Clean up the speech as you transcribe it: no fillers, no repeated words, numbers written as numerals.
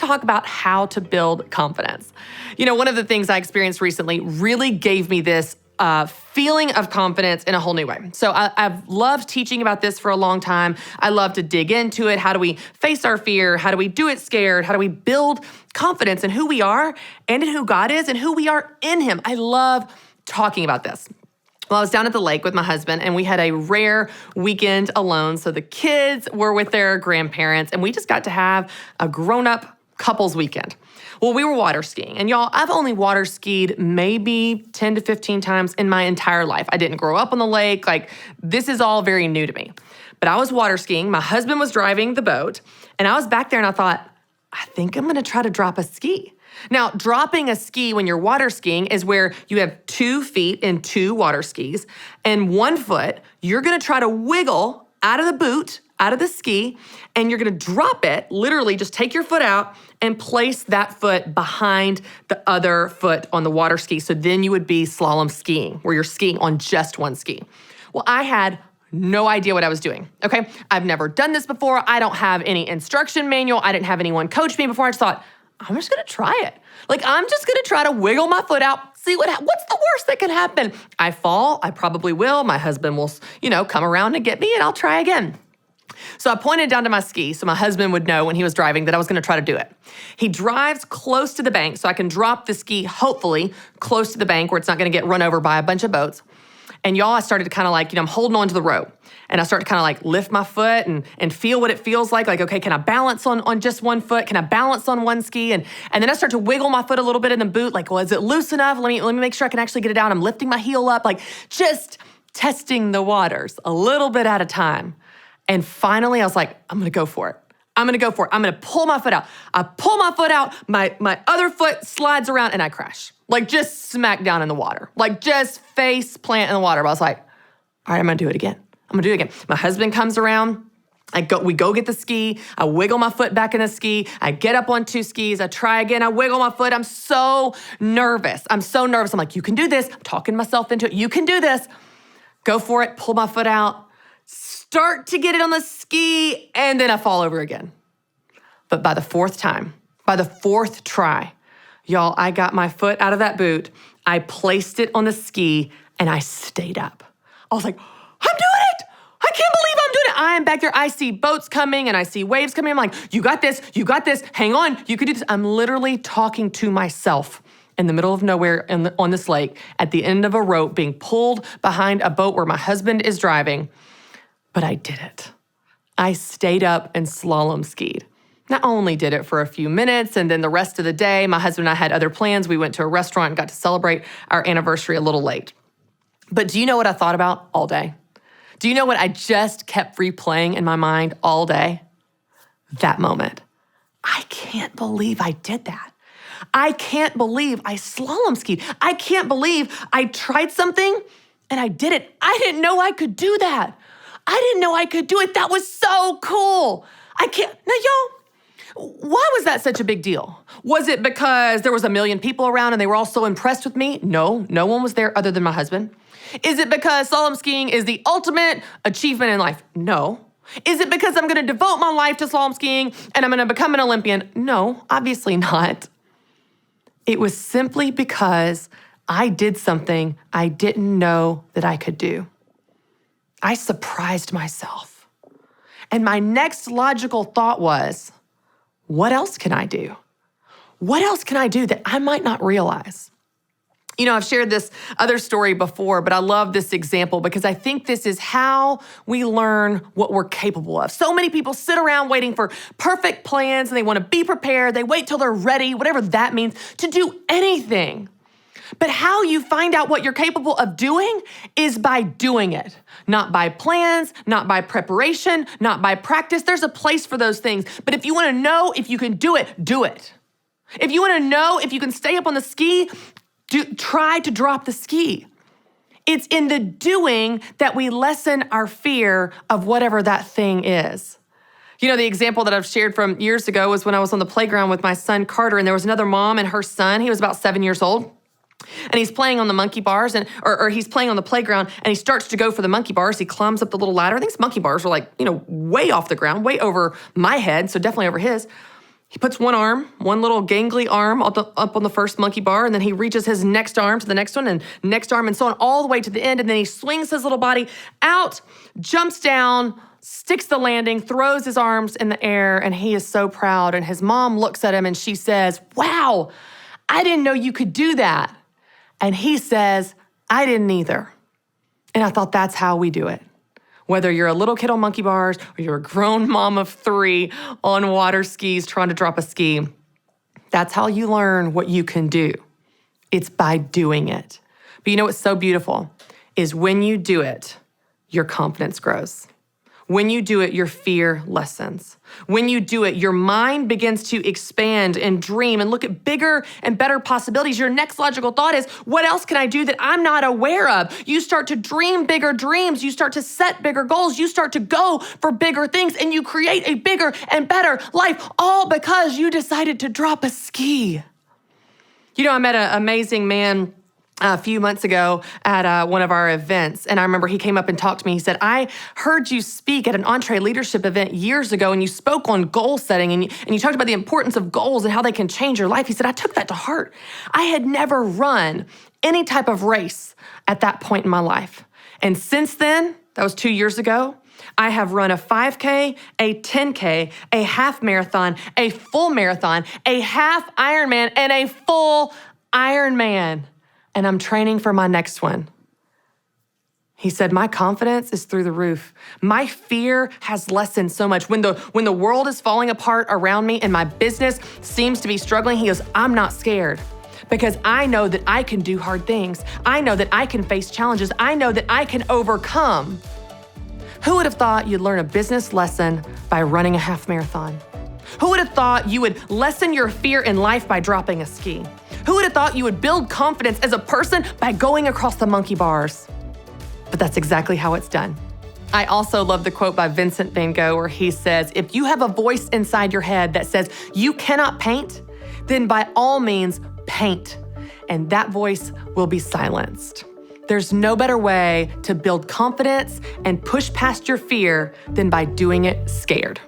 talk about how to build confidence. One of the things I experienced recently really gave me this feeling of confidence in a whole new way. So I've loved teaching about this for a long time. I love to dig into it. How do we face our fear? How do we do it scared? How do we build confidence in who we are and in who God is and who we are in Him? I love talking about this. Well, I was down at the lake with my husband, and we had a rare weekend alone. So the kids were with their grandparents, and we just got to have a grown-up couples weekend. Well, we were water skiing, and y'all, I've only water skied maybe 10 to 15 times in my entire life. I didn't grow up on the lake. This is all very new to me. But I was water skiing. My husband was driving the boat, and I was back there, and I thought, I think I'm gonna try to drop a ski. Now, dropping a ski when you're water skiing is where you have 2 feet in 2 water skis, and 1 foot, you're gonna try to wiggle out of the boot, out of the ski, and you're gonna drop it, literally just take your foot out and place that foot behind the other foot on the water ski. So then you would be slalom skiing, where you're skiing on just 1 ski. Well, I had no idea what I was doing, okay? I've never done this before. I don't have any instruction manual. I didn't have anyone coach me before. I just thought, I'm just gonna try it. I'm just gonna try to wiggle my foot out, see what's the worst that can happen? I fall, I probably will. My husband will, come around and get me, and I'll try again. So I pointed down to my ski so my husband would know when he was driving that I was gonna try to do it. He drives close to the bank so I can drop the ski, hopefully, close to the bank where it's not gonna get run over by a bunch of boats. And y'all, I started to I'm holding on to the rope. And I start to lift my foot and feel what it feels like. Okay, can I balance on just 1 foot? Can I balance on 1 ski? And then I start to wiggle my foot a little bit in the boot. Is it loose enough? Let me make sure I can actually get it out. I'm lifting my heel up, just testing the waters a little bit at a time. And finally, I was like, I'm gonna go for it. I'm gonna pull my foot out. I pull my foot out, my other foot slides around, and I crash. Just smack down in the water. Just face plant in the water. But I was like, all right, I'm gonna do it again. My husband comes around. We go get the ski. I wiggle my foot back in the ski. I get up on 2 skis. I try again. I wiggle my foot. I'm so nervous. I'm like, you can do this. I'm talking myself into it. You can do this. Go for it. Pull my foot out. Start to get it on the ski. And then I fall over again. But by the 4th time, by the 4th try, y'all, I got my foot out of that boot. I placed it on the ski, and I stayed up. I was like, I'm doing it. I can't believe I'm doing it. I am back there. I see boats coming and I see waves coming. I'm like, you got this. Hang on. You can do this. I'm literally talking to myself in the middle of nowhere on this lake at the end of a rope being pulled behind a boat where my husband is driving. But I did it. I stayed up and slalom skied. Not only did it for a few minutes, and then the rest of the day, my husband and I had other plans. We went to a restaurant and got to celebrate our anniversary a little late. But do you know what I thought about all day? Do you know what I just kept replaying in my mind all day? That moment. I can't believe I did that. I can't believe I slalom skied. I can't believe I tried something and I did it. I didn't know I could do that. I didn't know I could do it. That was so cool. Now, y'all, why was that such a big deal? Was it because there was 1 million people around and they were all so impressed with me? No one was there other than my husband. Is it because slalom skiing is the ultimate achievement in life? No. Is it because I'm gonna devote my life to slalom skiing and I'm gonna become an Olympian? No, obviously not. It was simply because I did something I didn't know that I could do. I surprised myself. And my next logical thought was, what else can I do? What else can I do that I might not realize? I've shared this other story before, but I love this example because I think this is how we learn what we're capable of. So many people sit around waiting for perfect plans and they want to be prepared. They wait till they're ready, whatever that means, to do anything. But how you find out what you're capable of doing is by doing it. Not by plans, not by preparation, not by practice. There's a place for those things. But if you want to know if you can do it, do it. If you want to know if you can stay up on the ski, try to drop the ski. It's in the doing that we lessen our fear of whatever that thing is. The example that I've shared from years ago was when I was on the playground with my son Carter, and there was another mom and her son. He was about 7 years old. And he's playing on the monkey bars, or he's playing on the playground, and he starts to go for the monkey bars. He climbs up the little ladder. I think these monkey bars are way off the ground, way over my head, so definitely over his. He puts one little gangly arm up on the first monkey bar, and then he reaches his next arm to the next one and next arm and so on all the way to the end. And then he swings his little body out, jumps down, sticks the landing, throws his arms in the air, and he is so proud. And his mom looks at him and she says, "Wow, I didn't know you could do that." And he says, "I didn't either." And I thought that's how we do it. Whether you're a little kid on monkey bars or you're a grown mom of 3 on water skis trying to drop a ski, that's how you learn what you can do. It's by doing it. But you know what's so beautiful is when you do it, your confidence grows. When you do it, your fear lessens. When you do it, your mind begins to expand and dream and look at bigger and better possibilities. Your next logical thought is, what else can I do that I'm not aware of? You start to dream bigger dreams. You start to set bigger goals. You start to go for bigger things, and you create a bigger and better life, all because you decided to drop a ski. You know, I met an amazing man a few months ago at one of our events. And I remember he came up and talked to me. He said, "I heard you speak at an Entree leadership event years ago, and you spoke on goal setting, and you talked about the importance of goals and how they can change your life." He said, "I took that to heart. I had never run any type of race at that point in my life. And since then," that was 2 years ago, "I have run a 5K, a 10K, a half marathon, a full marathon, a half Ironman, and a full Ironman. And I'm training for my next one." He said, "My confidence is through the roof. My fear has lessened so much. When the world is falling apart around me and my business seems to be struggling," he goes, "I'm not scared because I know that I can do hard things. I know that I can face challenges. I know that I can overcome." Who would have thought you'd learn a business lesson by running a half marathon? Who would have thought you would lessen your fear in life by dropping a ski? Who would have thought you would build confidence as a person by going across the monkey bars? But that's exactly how it's done. I also love the quote by Vincent van Gogh where he says, "If you have a voice inside your head that says you cannot paint, then by all means paint, and that voice will be silenced." There's no better way to build confidence and push past your fear than by doing it scared.